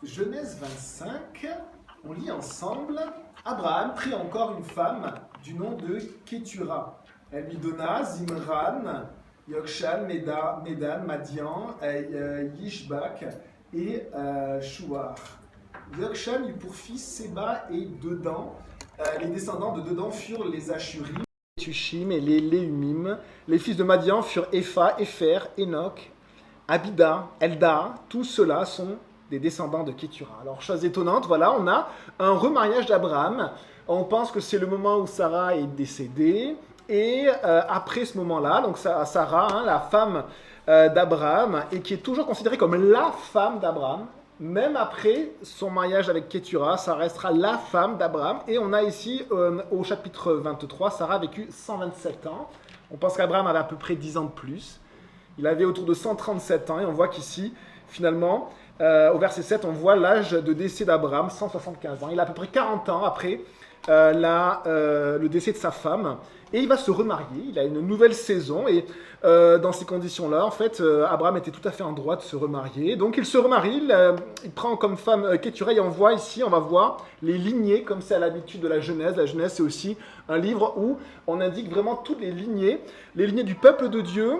Genèse 25, on lit ensemble. Abraham prit encore une femme du nom de Kétura. Elle lui donna Zimran, Yokshan, Medan, Madian, Yishbak et Shuar. Yokshan eut pour fils Séba et Dedan. Les descendants de Dedan furent les Ashurim, les Tushim et les Léumim. Les fils de Madian furent Epha, Épher, Enoch, Abida, Elda. Tous ceux-là sont des descendants de Kétura. Alors, chose étonnante, voilà, on a un remariage d'Abraham. On pense que c'est le moment où Sarah est décédée. Et après ce moment-là, donc Sarah, la femme d'Abraham, et qui est toujours considérée comme la femme d'Abraham, même après son mariage avec Kétura, ça restera la femme d'Abraham. Et on a ici, au chapitre 23, Sarah a vécu 127 ans. On pense qu'Abraham avait à peu près 10 ans de plus. Il avait autour de 137 ans, et on voit qu'ici, finalement, au verset 7, on voit l'âge de décès d'Abraham, 175 ans. Il a à peu près 40 ans après le décès de sa femme. Et il va se remarier, il a une nouvelle saison. Et dans ces conditions-là, en fait, Abraham était tout à fait en droit de se remarier. Donc il se remarie, il prend comme femme Kétura. Et on voit ici, on va voir les lignées, comme c'est à l'habitude de la Genèse. La Genèse, c'est aussi un livre où on indique vraiment toutes les lignées du peuple de Dieu,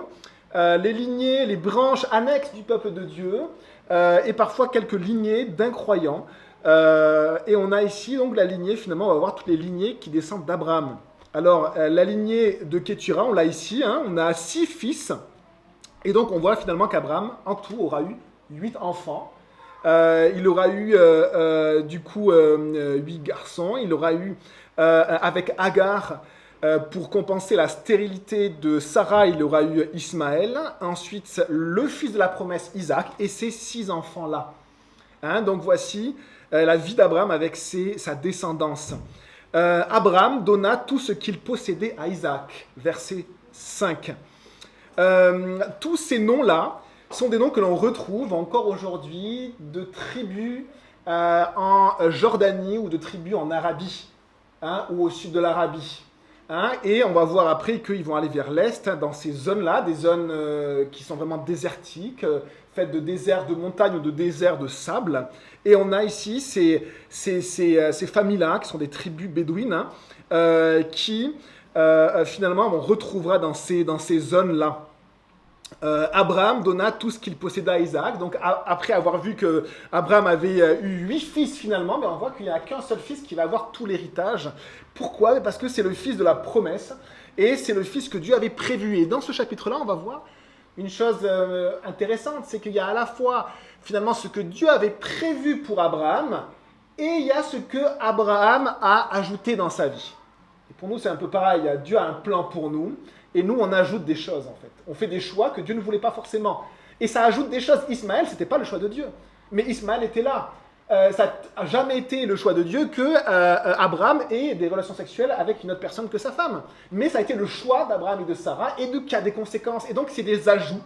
les lignées, les branches annexes du peuple de Dieu, et parfois quelques lignées d'incroyants. Et on a ici donc la lignée, finalement, on va voir toutes les lignées qui descendent d'Abraham. Alors, la lignée de Kétura, on l'a ici, on a 6 fils, et donc on voit finalement qu'Abraham, en tout, aura eu 8 enfants. Il aura eu, du coup, 8 garçons. Il aura eu, avec Agar, pour compenser la stérilité de Sarah, il aura eu Ismaël. Ensuite, le fils de la promesse, Isaac, et ses 6 enfants-là. Donc voici la vie d'Abraham avec sa descendance. Abraham donna tout ce qu'il possédait à Isaac. Verset 5. Tous ces noms-là sont des noms que l'on retrouve encore aujourd'hui de tribus en Jordanie ou de tribus en Arabie, ou au sud de l'Arabie. Et on va voir après qu'ils vont aller vers l'est, dans ces zones-là, des zones qui sont vraiment désertiques, faites de déserts de montagne ou de déserts de sable. Et on a ici ces familles-là, qui sont des tribus bédouines, qui finalement on retrouvera dans ces zones-là. Abraham donna tout ce qu'il possédait à Isaac. Donc après avoir vu que Abraham avait eu 8 fils finalement, mais on voit qu'il n'y a qu'un seul fils qui va avoir tout l'héritage. Pourquoi ? Parce que c'est le fils de la promesse et c'est le fils que Dieu avait prévu. Et dans ce chapitre-là, on va voir une chose intéressante, c'est qu'il y a à la fois finalement ce que Dieu avait prévu pour Abraham et il y a ce que Abraham a ajouté dans sa vie. Et pour nous, c'est un peu pareil. Dieu a un plan pour nous. Et nous, on ajoute des choses, en fait. On fait des choix que Dieu ne voulait pas forcément. Et ça ajoute des choses. Ismaël, ce n'était pas le choix de Dieu. Mais Ismaël était là. Ça n'a jamais été le choix de Dieu que Abraham ait des relations sexuelles avec une autre personne que sa femme. Mais ça a été le choix d'Abraham et de Sarah, et qui a des conséquences. Et donc, c'est des ajouts.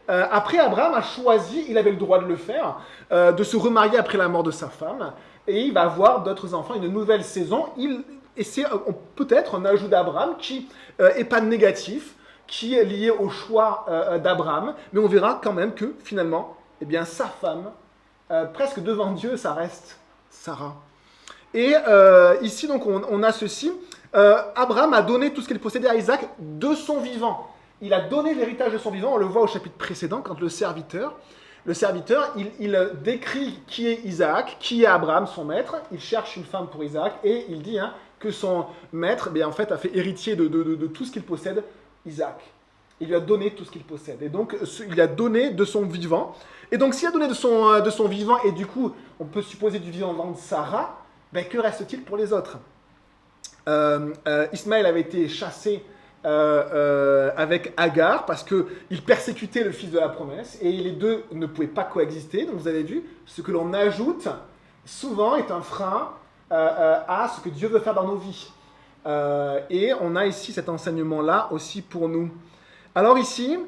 Après, Abraham a choisi, il avait le droit de le faire, de se remarier après la mort de sa femme. Et il va avoir d'autres enfants, une nouvelle saison. Et c'est peut-être un ajout d'Abraham qui n'est pas négatif, qui est lié au choix d'Abraham, mais on verra quand même que finalement, eh bien, sa femme, presque devant Dieu, ça reste Sarah. Et ici, donc, on a ceci. Abraham a donné tout ce qu'il possédait à Isaac de son vivant. Il a donné l'héritage de son vivant, on le voit au chapitre précédent, quand le serviteur, il décrit qui est Isaac, qui est Abraham, son maître. Il cherche une femme pour Isaac et il dit que son maître, en fait, a fait héritier de tout ce qu'il possède, Isaac. Il lui a donné tout ce qu'il possède. Et donc, il a donné de son vivant. Et donc, s'il a donné de son vivant, et du coup, on peut supposer du vivant de Sarah, que reste-t-il pour les autres ? Ismaël avait été chassé avec Agar parce qu'il persécutait le fils de la promesse et les deux ne pouvaient pas coexister. Donc vous avez vu, ce que l'on ajoute souvent est un frein à ce que Dieu veut faire dans nos vies. Et on a ici cet enseignement-là aussi pour nous. Alors ici,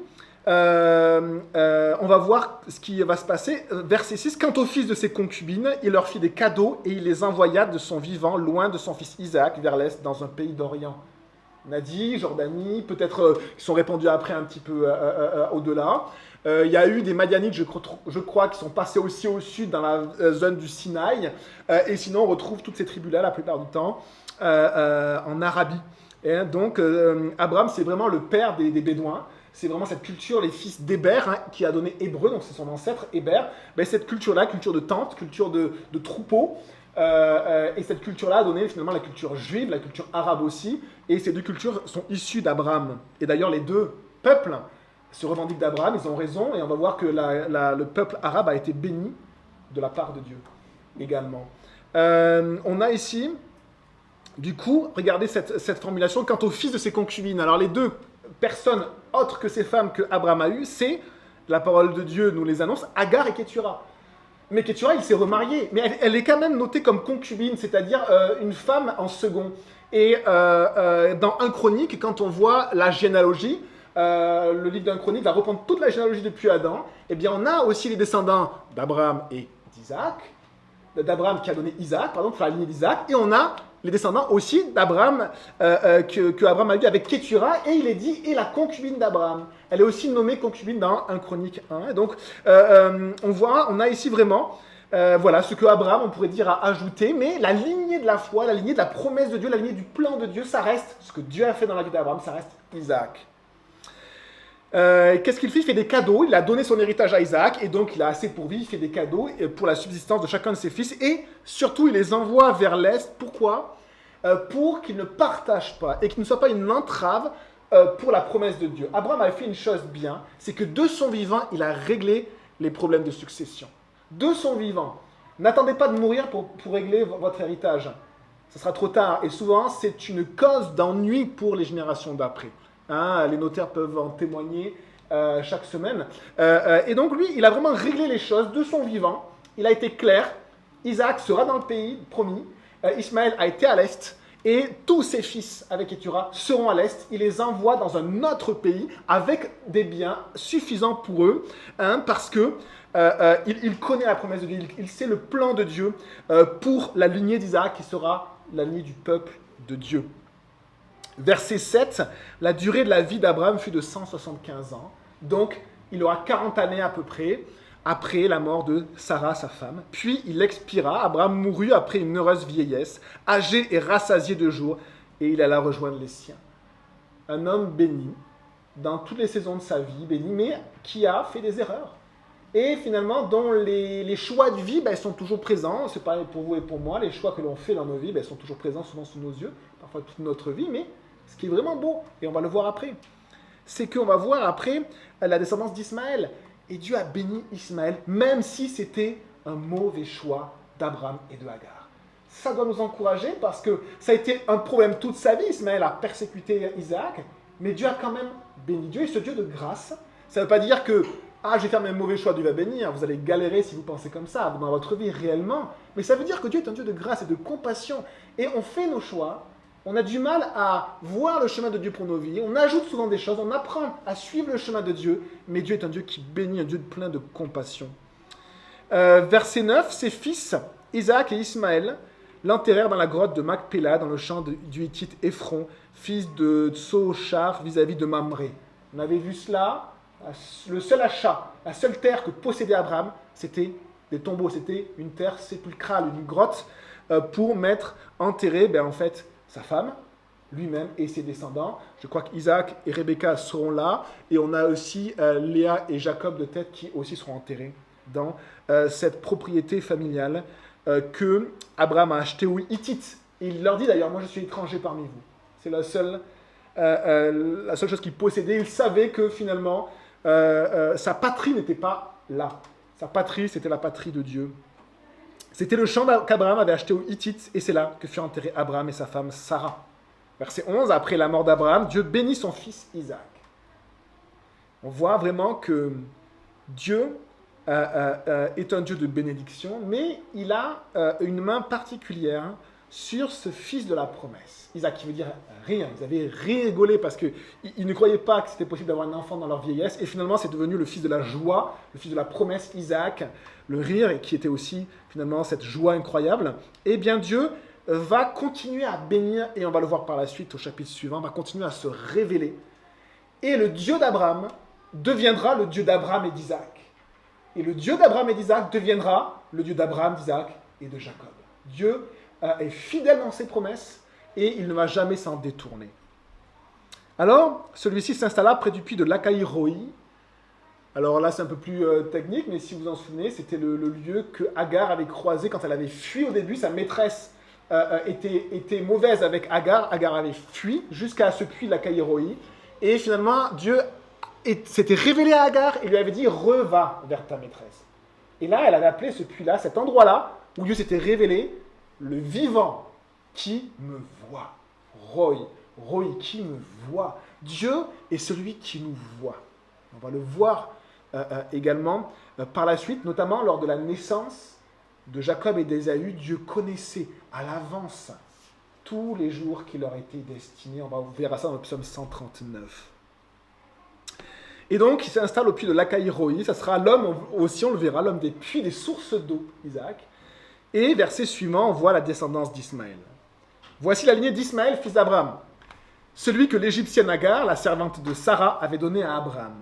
on va voir ce qui va se passer. Verset 6, quant au fils de ses concubines, il leur fit des cadeaux et il les envoya de son vivant loin de son fils Isaac vers l'est dans un pays d'Orient. Nadi, Jordanie, peut-être qui sont répandus après un petit peu au-delà. Il y a eu des Madianites, je crois, qui sont passés aussi au sud dans la zone du Sinaï. Et sinon, on retrouve toutes ces tribus-là, la plupart du temps, en Arabie. Et donc, Abraham, c'est vraiment le père des Bédouins. C'est vraiment cette culture, les fils d'Héber, qui a donné Hébreu, donc c'est son ancêtre, Héber. Ben, cette culture-là, culture de tente, culture de troupeau, et cette culture-là a donné finalement la culture juive, la culture arabe aussi. Et ces deux cultures sont issues d'Abraham. Et d'ailleurs, les deux peuples se revendiquent d'Abraham, ils ont raison, et on va voir que le peuple arabe a été béni de la part de Dieu également. On a ici, du coup, regardez cette formulation quant au fils de ses concubines. Alors les deux personnes autres que ces femmes que Abraham a eues, c'est, la parole de Dieu nous les annonce, Agar et Ketura. Mais Ketura, il s'est remarié, mais elle est quand même notée comme concubine, c'est-à-dire une femme en second. Et dans 1 Chronique, quand on voit la généalogie, le livre d'1 Chronique va reprendre toute la généalogie depuis Adam, eh bien on a aussi les descendants d'Abraham et d'Isaac, d'Abraham qui a donné Isaac, pardon, pour la lignée d'Isaac, et on a les descendants aussi d'Abraham, que Abraham a eu avec Ketura, et il est dit, et la concubine d'Abraham. Elle est aussi nommée concubine dans 1 Chronique 1. Et donc, on a ici vraiment, voilà, ce que Abraham, on pourrait dire, a ajouté, mais la lignée de la foi, la lignée de la promesse de Dieu, la lignée du plan de Dieu, ça reste, ce que Dieu a fait dans la vie d'Abraham, ça reste Isaac. Qu'est-ce qu'il fait? Il fait des cadeaux, il a donné son héritage à Isaac, et donc il a assez pour vivre, il fait des cadeaux pour la subsistance de chacun de ses fils, et surtout il les envoie vers l'Est. Pourquoi? Pour qu'ils ne partagent pas, et qu'ils ne soient pas une entrave pour la promesse de Dieu. Abraham a fait une chose bien, c'est que de son vivant, il a réglé les problèmes de succession. De son vivant. N'attendez pas de mourir pour régler votre héritage. Ce sera trop tard, et souvent c'est une cause d'ennui pour les générations d'après. Hein, les notaires peuvent en témoigner chaque semaine. Et donc lui, il a vraiment réglé les choses de son vivant. Il a été clair. Isaac sera dans le pays promis. Ismaël a été à l'est. Et tous ses fils avec Ketura seront à l'est. Il les envoie dans un autre pays avec des biens suffisants pour eux. Hein, parce que il connaît la promesse de Dieu. Il sait le plan de Dieu pour la lignée d'Isaac qui sera la lignée du peuple de Dieu. Verset 7, la durée de la vie d'Abraham fut de 175 ans. Donc, il aura 40 années à peu près après la mort de Sarah, sa femme. Puis, il expira. Abraham mourut après une heureuse vieillesse, âgé et rassasié de jours, et il alla rejoindre les siens. Un homme béni, dans toutes les saisons de sa vie, béni, mais qui a fait des erreurs. Et finalement, dont les choix de vie sont toujours présents. C'est pareil pour vous et pour moi. Les choix que l'on fait dans nos vies sont toujours présents, souvent sous nos yeux, parfois toute notre vie, mais ce qui est vraiment beau, et on va le voir après, c'est qu'on va voir après la descendance d'Ismaël. Et Dieu a béni Ismaël, même si c'était un mauvais choix d'Abraham et de Agar. Ça doit nous encourager parce que ça a été un problème toute sa vie. Ismaël a persécuté Isaac, mais Dieu a quand même béni. Dieu est ce Dieu de grâce. Ça ne veut pas dire que je vais faire mes mauvais choix, Dieu va bénir. Vous allez galérer si vous pensez comme ça dans votre vie réellement. Mais ça veut dire que Dieu est un Dieu de grâce et de compassion. Et on fait nos choix. On a du mal à voir le chemin de Dieu pour nos vies. On ajoute souvent des choses. On apprend à suivre le chemin de Dieu. Mais Dieu est un Dieu qui bénit, un Dieu plein de compassion. Verset 9. Ses fils, Isaac et Ismaël, l'enterrèrent dans la grotte de Macpéla, dans le champ du Hittite Éphron, fils de Tsochar, vis-à-vis de Mamré. On avait vu cela. Le seul achat, la seule terre que possédait Abraham, c'était des tombeaux. C'était une terre sépulcrale, une grotte, pour mettre enterré, en fait, sa femme, lui-même et ses descendants. Je crois qu'Isaac et Rebecca seront là. Et on a aussi Léa et Jacob de tête qui aussi seront enterrés dans cette propriété familiale que Abraham a achetée aux Hittites. Et il leur dit d'ailleurs, moi je suis étranger parmi vous. C'est la seule chose qu'il possédait. Il savait que finalement, sa patrie n'était pas là. Sa patrie, c'était la patrie de Dieu. C'était le champ qu'Abraham avait acheté aux Hittites, et c'est là que furent enterrés Abraham et sa femme Sarah. Verset 11, après la mort d'Abraham, Dieu bénit son fils Isaac. On voit vraiment que Dieu est un Dieu de bénédiction, mais il a une main particulière sur ce fils de la promesse. Isaac, qui veut dire rien. Ils avaient rigolé parce qu'ils ne croyaient pas que c'était possible d'avoir un enfant dans leur vieillesse, et finalement c'est devenu le fils de la joie, le fils de la promesse, Isaac, le rire, qui était aussi finalement cette joie incroyable. Et bien Dieu va continuer à bénir, et on va le voir par la suite au chapitre suivant, va continuer à se révéler. Et le Dieu d'Abraham deviendra le Dieu d'Abraham et d'Isaac. Et le Dieu d'Abraham et d'Isaac deviendra le Dieu d'Abraham, d'Isaac et de Jacob. Dieu est fidèle dans ses promesses et il ne va jamais s'en détourner. Alors, celui-ci s'installa près du puits de Lacaï-Roi. Alors là, c'est un peu plus technique, mais si vous en souvenez, c'était le lieu que Agar avait croisé quand elle avait fui au début. Sa maîtresse était mauvaise avec Agar. Agar avait fui jusqu'à ce puits de Lacaï-Roi. Et finalement, Dieu s'était révélé à Agar et lui avait dit « Reva vers ta maîtresse ». Et là, elle avait appelé ce puits-là, cet endroit-là, où Dieu s'était révélé, le vivant qui me voit. Roi qui me voit. Dieu est celui qui nous voit. On va le voir également par la suite, notamment lors de la naissance de Jacob et d'Ésaü. Dieu connaissait à l'avance tous les jours qui leur étaient destinés. On verra ça dans le psaume 139. Et donc, il s'installe au puits de Lacaï-Roi. Ça sera l'homme, aussi on le verra, l'homme des puits, des sources d'eau, Isaac. Et verset suivant, on voit la descendance d'Ismaël. Voici la lignée d'Ismaël, fils d'Abraham, celui que l'Égyptienne Agar, la servante de Sarah, avait donné à Abraham.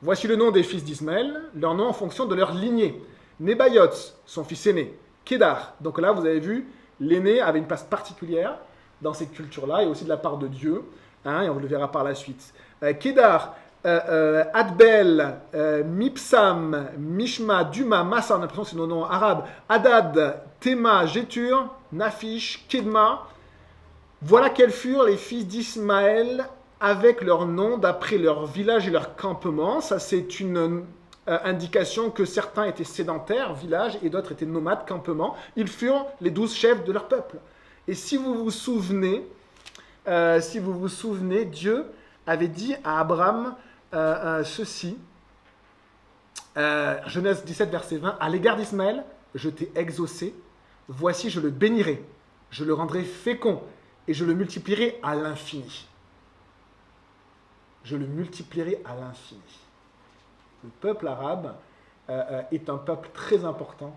Voici le nom des fils d'Ismaël, leur nom en fonction de leur lignée. Nebaïoth, son fils aîné. Kédar, donc là vous avez vu, l'aîné avait une place particulière dans cette culture-là, et aussi de la part de Dieu, et on le verra par la suite. Kédar, Adbel, Mipsam, Mishma, Duma, Massa, on a l'impression que c'est nos noms arabes, Hadad, Théma, Jétur, Naphish, Kedma. Voilà quels furent les fils d'Ismaël avec leurs noms d'après leur village et leur campement. Ça, c'est une indication que certains étaient sédentaires, villages, et d'autres étaient nomades, campements. Ils furent les 12 chefs de leur peuple. Et si vous vous souvenez, Dieu avait dit à Abraham ceci, Genèse 17, verset 20, « À l'égard d'Ismaël, je t'ai exaucé, voici je le bénirai, je le rendrai fécond, et je le multiplierai à l'infini. » Je le multiplierai à l'infini. Le peuple arabe est un peuple très important,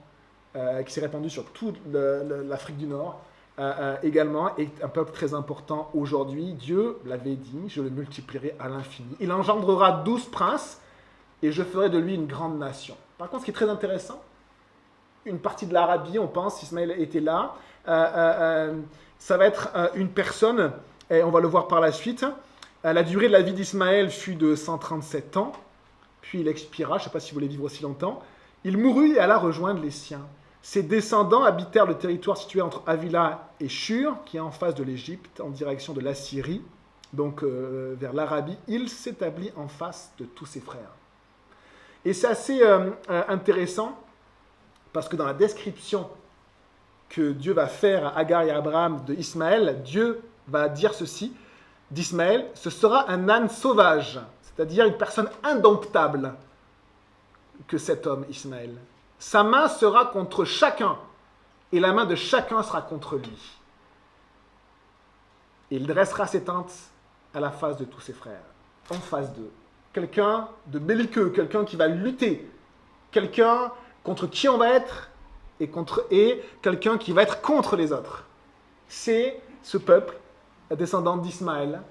qui s'est répandu sur toute l'Afrique du Nord, également, est un peuple très important aujourd'hui. Dieu l'avait dit, je le multiplierai à l'infini. Il engendrera 12 princes, et je ferai de lui une grande nation. Par contre, ce qui est très intéressant, une partie de l'Arabie, on pense, Ismaël était là, ça va être une personne, et on va le voir par la suite. La durée de la vie d'Ismaël fut de 137 ans, puis il expira, je ne sais pas s'il voulait vivre aussi longtemps. Il mourut et alla rejoindre les siens. Ses descendants habitèrent le territoire situé entre Avila et Shur, qui est en face de l'Égypte, en direction de l'Assyrie, donc vers l'Arabie. Il s'établit en face de tous ses frères. Et c'est assez intéressant, parce que dans la description que Dieu va faire à Agar et à Abraham de Ismaël, Dieu va dire ceci d'Ismaël: ce sera un âne sauvage, c'est-à-dire une personne indomptable que cet homme Ismaël. Sa main sera contre chacun, et la main de chacun sera contre lui. Et il dressera ses tentes à la face de tous ses frères, en face d'eux. Quelqu'un de belliqueux, quelqu'un qui va lutter, quelqu'un contre qui on va être, et quelqu'un qui va être contre les autres. C'est ce peuple, descendant d'Ismaël,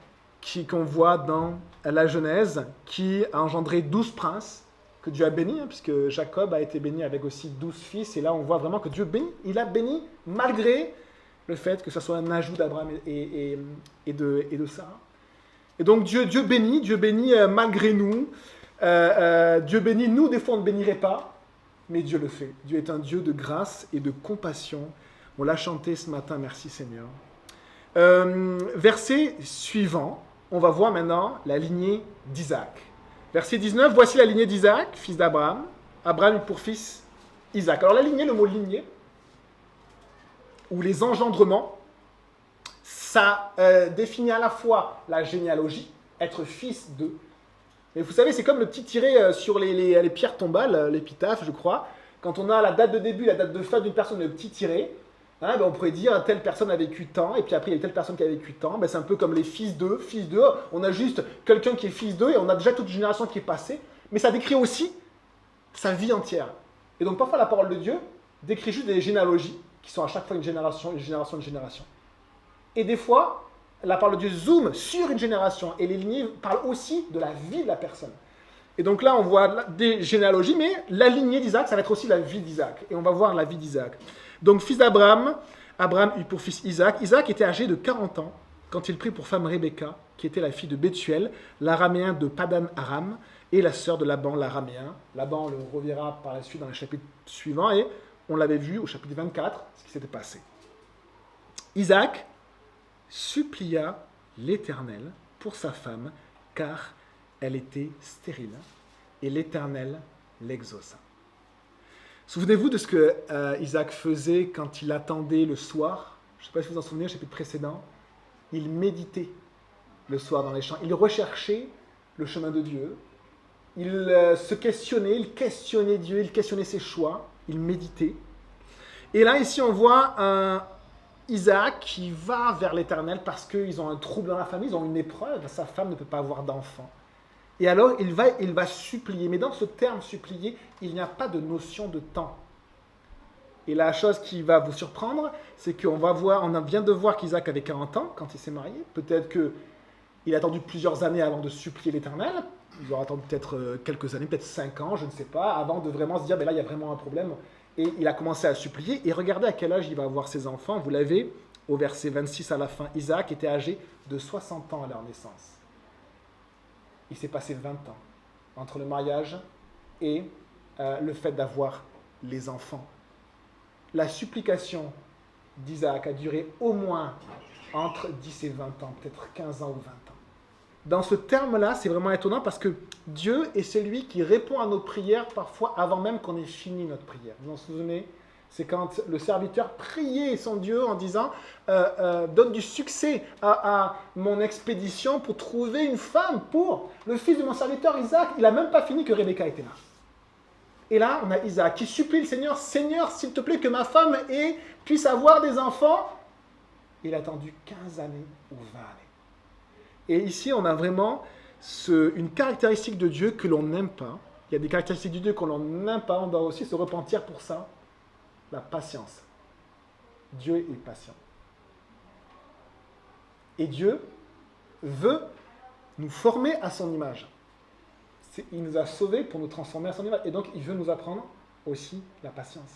qu'on voit dans la Genèse, qui a engendré 12 princes, que Dieu a bénis, puisque Jacob a été béni avec aussi 12 fils, et là on voit vraiment que Dieu bénit. Il a béni malgré le fait que ce soit un ajout d'Abraham et de Sarah. Et donc Dieu bénit malgré nous. Dieu bénit, nous des fois on ne bénirait pas, mais Dieu le fait. Dieu est un Dieu de grâce et de compassion. On l'a chanté ce matin, merci Seigneur. Verset suivant, on va voir maintenant la lignée d'Isaac. Verset 19, voici la lignée d'Isaac, fils d'Abraham. Abraham eut pour fils Isaac. Alors la lignée, le mot lignée, ou les engendrements, ça définit à la fois la généalogie, être fils de. Mais vous savez, c'est comme le petit tiret sur les pierres tombales, l'épitaphe, je crois. Quand on a la date de début, la date de fin d'une personne, le petit tiret, hein, on pourrait dire telle personne a vécu tant, et puis après il y a telle personne qui a vécu tant. C'est un peu comme les fils d'eux. On a juste quelqu'un qui est fils d'eux, et on a déjà toute une génération qui est passée. Mais ça décrit aussi sa vie entière. Et donc parfois la parole de Dieu décrit juste des généalogies, qui sont à chaque fois une génération. Et des fois, la parole de Dieu zoome sur une génération, et les lignées parlent aussi de la vie de la personne. Et donc là, on voit des généalogies, mais la lignée d'Isaac, ça va être aussi la vie d'Isaac. Et on va voir la vie d'Isaac. Donc, fils d'Abraham, Abraham eut pour fils Isaac. Isaac était âgé de 40 ans quand il prit pour femme Rebecca, qui était la fille de Bethuel, l'araméen de Padan Aram, et la sœur de Laban, l'araméen. Laban, on le reverra par la suite dans les chapitres suivants, et on l'avait vu au chapitre 24, ce qui s'était passé. Isaac supplia l'Éternel pour sa femme, car elle était stérile, et l'Éternel l'exauça. Souvenez-vous de ce que Isaac faisait quand il attendait le soir. Je ne sais pas si vous vous en souvenez, au chapitre précédent. Il méditait le soir dans les champs. Il recherchait le chemin de Dieu. Il se questionnait, il questionnait Dieu, il questionnait ses choix. Il méditait. Et là, ici, on voit un Isaac qui va vers l'Éternel parce qu'ils ont un trouble dans la famille, ils ont une épreuve. Sa femme ne peut pas avoir d'enfant. Et alors, il va supplier. Mais dans ce terme supplier, il n'y a pas de notion de temps. Et la chose qui va vous surprendre, c'est qu'on vient de voir qu'Isaac avait 40 ans quand il s'est marié. Peut-être qu'il a attendu plusieurs années avant de supplier l'Éternel. Il aura attendu peut-être quelques années, peut-être 5 ans, je ne sais pas, avant de vraiment se dire, ben là, il y a vraiment un problème. Et il a commencé à supplier. Et regardez à quel âge il va avoir ses enfants. Vous l'avez au verset 26 à la fin. Isaac était âgé de 60 ans à leur naissance. Il s'est passé 20 ans entre le mariage et le fait d'avoir les enfants. La supplication d'Isaac a duré au moins entre 10 et 20 ans, peut-être 15 ans ou 20 ans. Dans ce terme-là, c'est vraiment étonnant parce que Dieu est celui qui répond à nos prières parfois avant même qu'on ait fini notre prière. Vous vous en souvenez ? C'est quand le serviteur priait son Dieu en disant donne du succès à mon expédition pour trouver une femme pour le fils de mon serviteur Isaac. Il n'a même pas fini que Rebecca était là. Et là, on a Isaac qui supplie le Seigneur, Seigneur, s'il te plaît, que ma femme puisse avoir des enfants. Il a attendu 15 années ou 20 années. Et ici, on a vraiment une caractéristique de Dieu que l'on n'aime pas. Il y a des caractéristiques de Dieu que l'on n'aime pas. On doit aussi se repentir pour ça. La patience. Dieu est patient. Et Dieu veut nous former à son image. Il nous a sauvés pour nous transformer à son image. Et donc, il veut nous apprendre aussi la patience.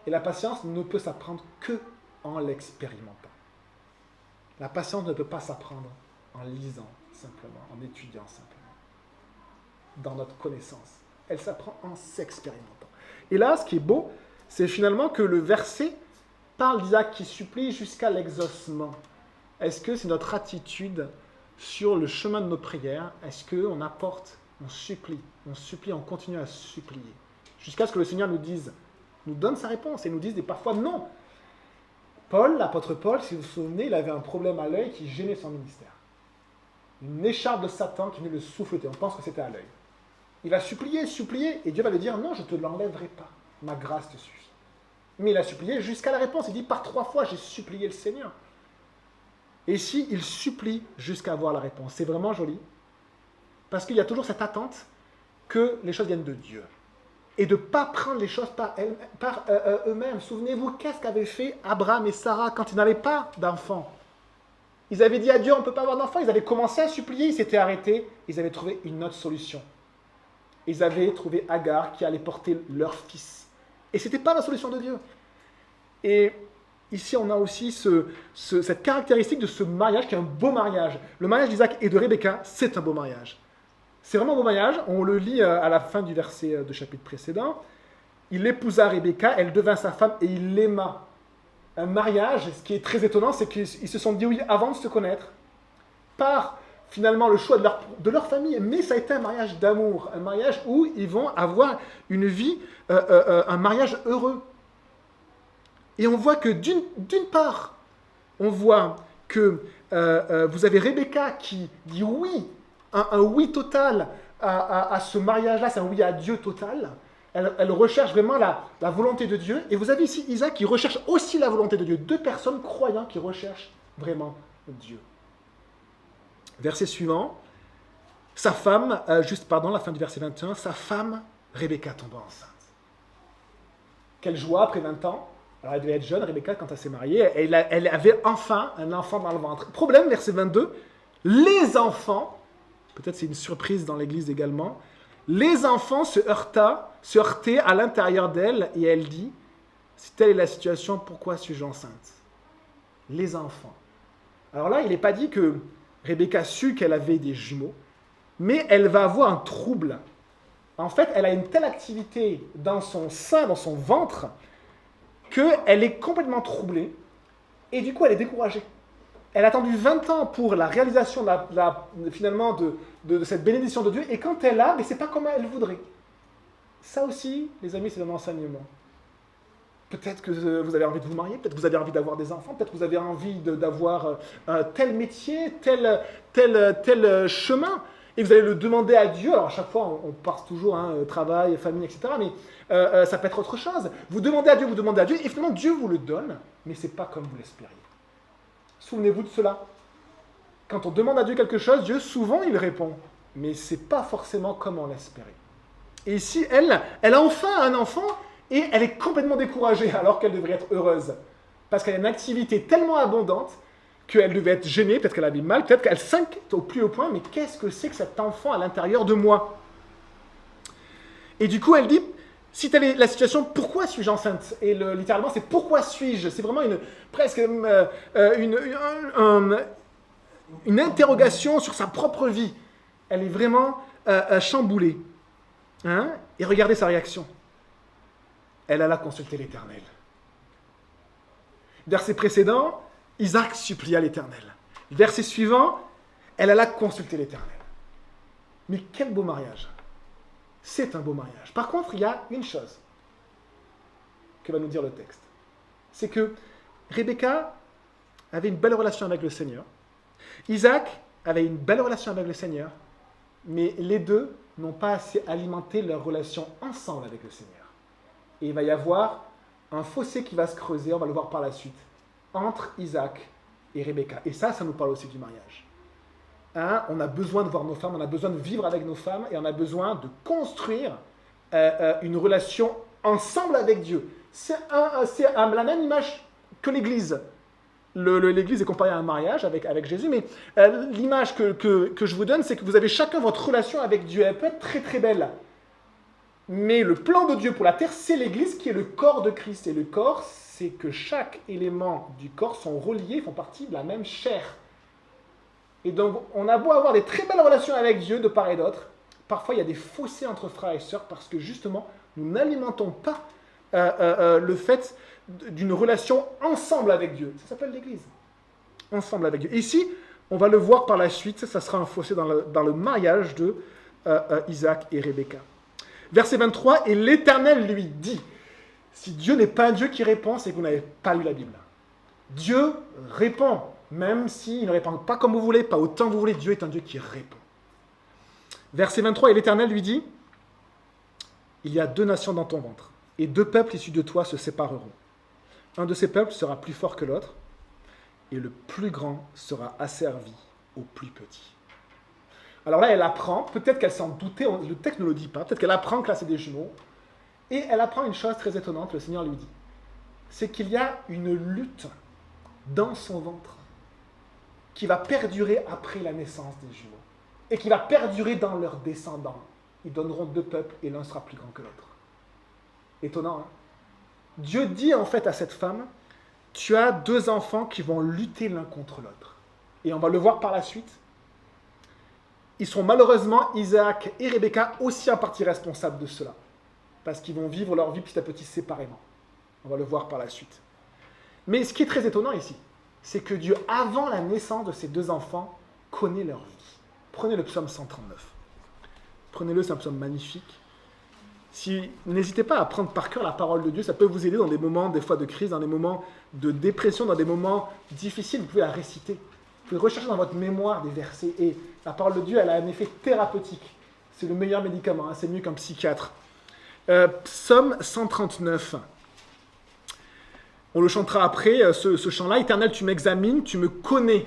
Et la patience ne peut s'apprendre que en l'expérimentant. La patience ne peut pas s'apprendre en lisant simplement, en étudiant simplement, dans notre connaissance. Elle s'apprend en s'expérimentant. Et là, ce qui est beau, c'est finalement que le verset parle d'Isaac qui supplie jusqu'à l'exaucement. Est-ce que c'est notre attitude sur le chemin de nos prières? Est-ce qu'on apporte, on supplie, on continue à supplier, jusqu'à ce que le Seigneur nous donne sa réponse et nous dise parfois non. Paul, l'apôtre Paul, si vous vous souvenez, il avait un problème à l'œil qui gênait son ministère. Une écharpe de Satan qui venait le souffleter. On pense que c'était à l'œil. Il va supplier, et Dieu va lui dire, non, je ne te l'enlèverai pas. Ma grâce te suffit. Mais il a supplié jusqu'à la réponse. Il dit, par 3 fois, j'ai supplié le Seigneur. Et ici, il supplie jusqu'à avoir la réponse. C'est vraiment joli. Parce qu'il y a toujours cette attente que les choses viennent de Dieu. Et de ne pas prendre les choses par eux-mêmes. Souvenez-vous, qu'est-ce qu'avaient fait Abraham et Sarah quand ils n'avaient pas d'enfants? Ils avaient dit à Dieu, on ne peut pas avoir d'enfants. Ils avaient commencé à supplier, ils s'étaient arrêtés. Ils avaient trouvé une autre solution. Ils avaient trouvé Agar qui allait porter leur fils. Et ce n'était pas la solution de Dieu. Et ici, on a aussi cette caractéristique de ce mariage qui est un beau mariage. Le mariage d'Isaac et de Rebecca, c'est un beau mariage. C'est vraiment un beau mariage. On le lit à la fin du verset du chapitre précédent. Il épousa Rebecca, elle devint sa femme et il l'aima. Un mariage, ce qui est très étonnant, c'est qu'ils se sont dit oui avant de se connaître, par finalement le choix de leur famille, mais ça a été un mariage d'amour, un mariage où ils vont avoir une vie, un mariage heureux. Et on voit que d'une part, on voit que vous avez Rebecca qui dit oui, un oui total à ce mariage-là, c'est un oui à Dieu total. Elle recherche vraiment la volonté de Dieu. Et vous avez ici Isaac qui recherche aussi la volonté de Dieu. 2 personnes croyants qui recherchent vraiment Dieu. Verset suivant. Sa femme, la fin du verset 21, sa femme, Rebecca, tomba enceinte. Quelle joie après 20 ans. Alors elle devait être jeune, Rebecca, quand elle s'est mariée. Elle avait enfin un enfant dans le ventre. Problème, verset 22, les enfants, peut-être c'est une surprise dans l'église également, les enfants se heurtaient à l'intérieur d'elle et elle dit, si telle est la situation, pourquoi suis-je enceinte? Les enfants. Alors là, il n'est pas dit que Rebecca sut qu'elle avait des jumeaux, mais elle va avoir un trouble. En fait, elle a une telle activité dans son sein, dans son ventre, qu'elle est complètement troublée et du coup, elle est découragée. Elle a attendu 20 ans pour la réalisation finalement de cette bénédiction de Dieu et quand elle a, mais c'est pas comme elle voudrait. Ça aussi, les amis, c'est un enseignement. Peut-être que vous avez envie de vous marier, peut-être que vous avez envie d'avoir des enfants, peut-être que vous avez envie d'avoir tel métier, tel chemin. Et vous allez le demander à Dieu. Alors à chaque fois, on pense toujours travail, famille, etc. Mais ça peut être autre chose. Vous demandez à Dieu, et finalement Dieu vous le donne, mais c'est pas comme vous l'espériez. Souvenez-vous de cela. Quand on demande à Dieu quelque chose, Dieu souvent il répond, mais c'est pas forcément comme on l'espérait. Et ici, elle a enfin un enfant et elle est complètement découragée alors qu'elle devrait être heureuse, parce qu'elle a une activité tellement abondante qu'elle devait être gênée, peut-être qu'elle avait mal, peut-être qu'elle s'inquiète au plus haut point, mais qu'est-ce que c'est que cet enfant à l'intérieur de moi? Et du coup, elle dit, si telle est la situation, pourquoi suis-je enceinte? Et littéralement, c'est pourquoi suis-je? C'est vraiment presque une interrogation sur sa propre vie. Elle est vraiment chamboulée. Et regardez sa réaction. Elle alla consulter l'Éternel. Verset précédent, Isaac supplia l'Éternel. Verset suivant, elle alla consulter l'Éternel. Mais quel beau mariage! C'est un beau mariage. Par contre, il y a une chose que va nous dire le texte. C'est que Rebecca avait une belle relation avec le Seigneur. Isaac avait une belle relation avec le Seigneur, mais les deux n'ont pas assez alimenté leur relation ensemble avec le Seigneur. Et il va y avoir un fossé qui va se creuser, on va le voir par la suite, entre Isaac et Rebecca. Et ça nous parle aussi du mariage. On a besoin de voir nos femmes, on a besoin de vivre avec nos femmes, et on a besoin de construire une relation ensemble avec Dieu. C'est la même image que l'Église. L'Église est comparée à un mariage avec Jésus, mais l'image que je vous donne, c'est que vous avez chacun votre relation avec Dieu. Elle peut être très très belle. Mais le plan de Dieu pour la terre, c'est l'Église qui est le corps de Christ. Et le corps, c'est que chaque élément du corps sont reliés, font partie de la même chair. Et donc, on a beau avoir des très belles relations avec Dieu de part et d'autre, parfois il y a des fossés entre frères et sœurs parce que justement, nous n'alimentons pas le fait d'une relation ensemble avec Dieu. Ça s'appelle l'Église. Ensemble avec Dieu. Ici, on va le voir par la suite, ça sera un fossé dans le mariage de Isaac et Rebecca. Verset 23, et l'Éternel lui dit, si Dieu n'est pas un Dieu qui répond, c'est que vous n'avez pas lu la Bible. Dieu répond, même s'il ne répond pas comme vous voulez, pas autant que vous voulez, Dieu est un Dieu qui répond. Verset 23, et l'Éternel lui dit, il y a 2 nations dans ton ventre, et 2 peuples issus de toi se sépareront. Un de ces peuples sera plus fort que l'autre, et le plus grand sera asservi au plus petit. Alors là, elle apprend, peut-être qu'elle s'en doutait, le texte ne le dit pas, peut-être qu'elle apprend que là c'est des jumeaux, et elle apprend une chose très étonnante, le Seigneur lui dit, c'est qu'il y a une lutte dans son ventre qui va perdurer après la naissance des jumeaux, et qui va perdurer dans leurs descendants. Ils donneront 2 peuples, et l'un sera plus grand que l'autre. Étonnant, hein? Dieu dit en fait à cette femme, tu as 2 enfants qui vont lutter l'un contre l'autre. Et on va le voir par la suite. Ils sont malheureusement, Isaac et Rebecca, aussi en partie responsables de cela. Parce qu'ils vont vivre leur vie petit à petit séparément. On va le voir par la suite. Mais ce qui est très étonnant ici, c'est que Dieu, avant la naissance de ces 2 enfants, connaît leur vie. Prenez le psaume 139. Prenez-le, c'est un psaume magnifique. N'hésitez pas à prendre par cœur la parole de Dieu, ça peut vous aider dans des moments, des fois de crise, dans des moments de dépression, dans des moments difficiles, vous pouvez la réciter. Vous pouvez rechercher dans votre mémoire des versets, et la parole de Dieu, elle a un effet thérapeutique. C'est le meilleur médicament, c'est mieux qu'un psychiatre. Psaume 139. On le chantera après, ce chant-là. Éternel, tu m'examines, tu me connais.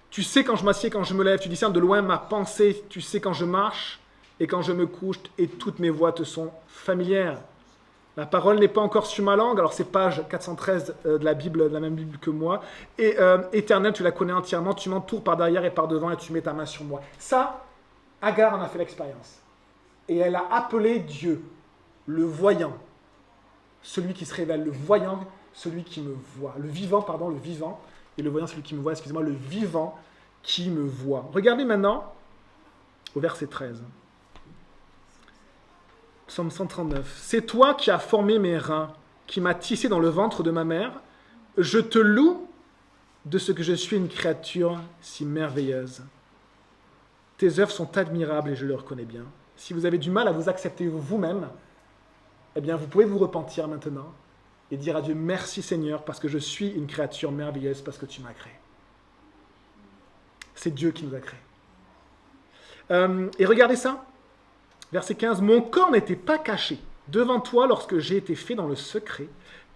Tu sais quand je m'assieds, quand je me lève, tu discernes de loin ma pensée, tu sais quand je marche et quand je me couche, et toutes mes voies te sont familières. La parole n'est pas encore sur ma langue. Alors c'est page 413 de la Bible, de la même Bible que moi. Et Éternel, tu la connais entièrement. Tu m'entoures par derrière et par devant et tu mets ta main sur moi. Ça, Agar en a fait l'expérience. Et elle a appelé Dieu, le voyant, celui qui se révèle, le voyant, celui qui me voit. Le vivant, et le voyant, celui qui me voit, excusez-moi, le vivant qui me voit. Regardez maintenant au verset 13. Psaume 139. C'est toi qui as formé mes reins, qui m'as tissé dans le ventre de ma mère. Je te loue de ce que je suis une créature si merveilleuse. Tes œuvres sont admirables et je le reconnais bien. Si vous avez du mal à vous accepter vous-même, eh bien vous pouvez vous repentir maintenant et dire à Dieu merci Seigneur parce que je suis une créature merveilleuse parce que tu m'as créé. C'est Dieu qui nous a créés. Et regardez ça. Verset 15, « Mon corps n'était pas caché devant toi lorsque j'ai été fait dans le secret,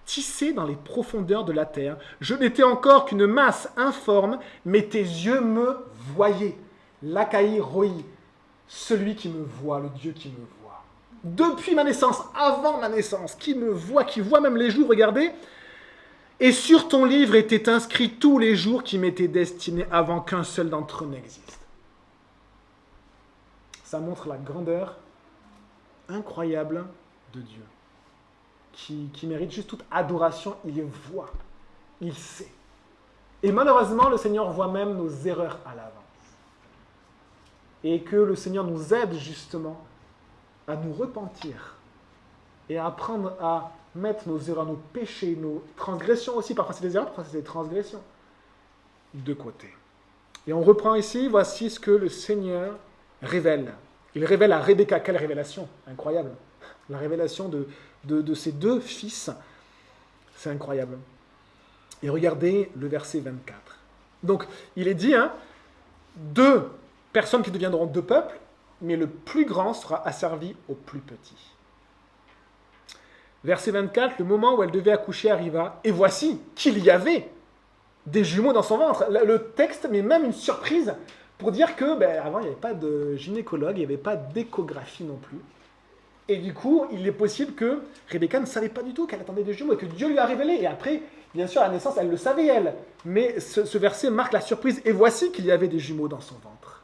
tissé dans les profondeurs de la terre. Je n'étais encore qu'une masse informe, mais tes yeux me voyaient. L'Akaï Roi, celui qui me voit, le Dieu qui me voit. Depuis ma naissance, avant ma naissance, qui me voit, qui voit même les jours, regardez. Et sur ton livre étaient inscrits tous les jours qui m'étaient destinés avant qu'un seul d'entre eux n'existe. » Ça montre la grandeur incroyable de Dieu, qui mérite juste toute adoration. Il voit, il sait. Et malheureusement, le Seigneur voit même nos erreurs à l'avance. Et que le Seigneur nous aide justement à nous repentir et à apprendre à mettre nos erreurs, nos péchés, nos transgressions aussi, parfois c'est des erreurs, parfois c'est des transgressions, de côté. Et on reprend ici, voici ce que le Seigneur révèle. Il révèle à Rebecca, quelle révélation incroyable. La révélation de ses deux fils, c'est incroyable. Et regardez le verset 24. Donc, il est dit, deux personnes qui deviendront deux peuples, mais le plus grand sera asservi au plus petit. Verset 24, le moment où elle devait accoucher arriva, et voici qu'il y avait des jumeaux dans son ventre. Le texte met même une surprise pour dire que, avant, il n'y avait pas de gynécologue, il n'y avait pas d'échographie non plus. Et du coup, il est possible que Rebecca ne savait pas du tout qu'elle attendait des jumeaux et que Dieu lui a révélé. Et après, bien sûr, à la naissance, elle le savait, elle. Mais ce verset marque la surprise. Et voici qu'il y avait des jumeaux dans son ventre.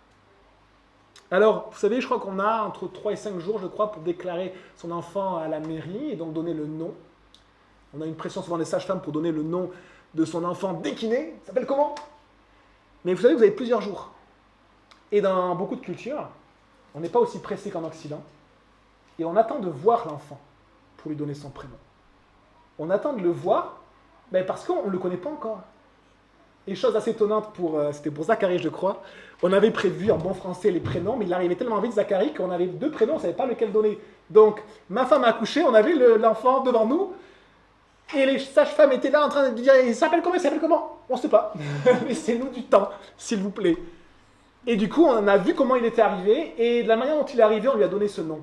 Alors, vous savez, je crois qu'on a entre 3 et 5 jours, je crois, pour déclarer son enfant à la mairie et donc donner le nom. On a une pression souvent des sages-femmes pour donner le nom de son enfant dès qu'il naît. Ça s'appelle comment? Mais vous savez, vous avez plusieurs jours. Et dans beaucoup de cultures, on n'est pas aussi pressé qu'en Occident. Et on attend de voir l'enfant pour lui donner son prénom. On attend de le voir parce qu'on ne le connaît pas encore. Et chose assez étonnante, c'était pour Zacharie, je crois, on avait prévu en bon français les prénoms, mais il arrivait tellement vite, Zacharie, qu'on avait deux prénoms, on ne savait pas lequel donner. Donc, ma femme a accouché, on avait l'enfant devant nous, et les sages-femmes étaient là en train de dire « Il s'appelle comment ? On ne sait pas. Laissez-nous du temps, s'il vous plaît. » Et du coup, on a vu comment il était arrivé, et de la manière dont il est arrivé, on lui a donné ce nom.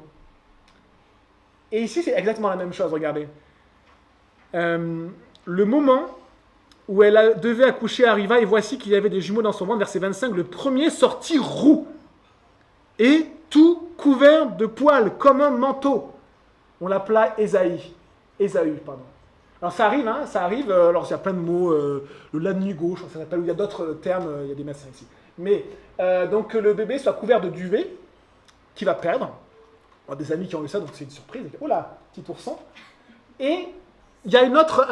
Et ici, c'est exactement la même chose, regardez. Le moment où elle devait accoucher arriva, et voici qu'il y avait des jumeaux dans son ventre, verset 25, le premier sortit roux, et tout couvert de poils, comme un manteau. On l'appela Ésaü, pardon. Alors ça arrive, alors il y a plein de mots, le lanugo, je crois que ça s'appelle, ou il y a d'autres termes, il y a des médecins ici. Mais, donc que le bébé soit couvert de duvet, qu'il va perdre. On a des amis qui ont eu ça, donc c'est une surprise. Oh là, petit ourson. Et il y a une autre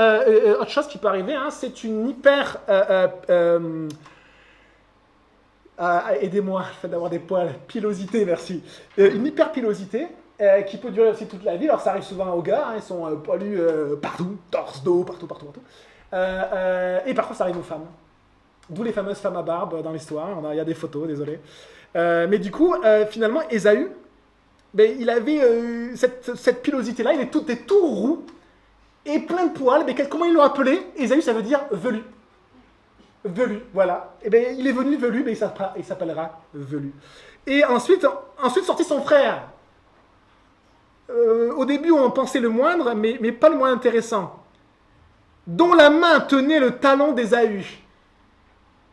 chose qui peut arriver, c'est une hyper... aidez-moi, le fait d'avoir des poils, pilosité, merci. Une hyperpilosité qui peut durer aussi toute la vie. Alors ça arrive souvent aux gars, ils sont poilus partout, torse, dos, partout. Et parfois ça arrive aux femmes. D'où les fameuses femmes à barbe dans l'histoire. Il y a des photos, désolé. Mais du coup, finalement, Ésaü, il avait cette pilosité-là, il était tout roux et plein de poils. Mais comment ils l'ont appelé? Ésaü, ça veut dire velu. Velu, voilà. Et il est venu velu, il s'appellera velu. Et ensuite sortit son frère. Au début, on pensait le moindre, mais pas le moins intéressant. Dont la main tenait le talon d'Ésaü.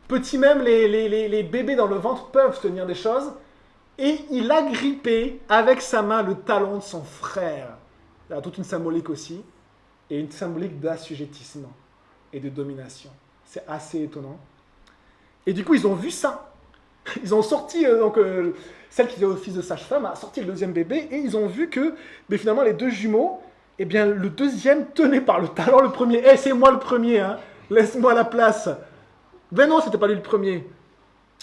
Petit même, les bébés dans le ventre peuvent tenir des choses. Et il a grippé avec sa main le talon de son frère. Il y a toute une symbolique aussi, et une symbolique d'assujettissement et de domination. C'est assez étonnant. Et du coup, ils ont vu ça. Ils ont sorti, celle qui faisait office de sage-femme a sorti le deuxième bébé, et ils ont vu que finalement, les deux jumeaux, eh bien, le deuxième tenait par le talon le premier. Eh, c'est moi le premier, hein. Laisse-moi la place. Ben non, c'était pas lui le premier.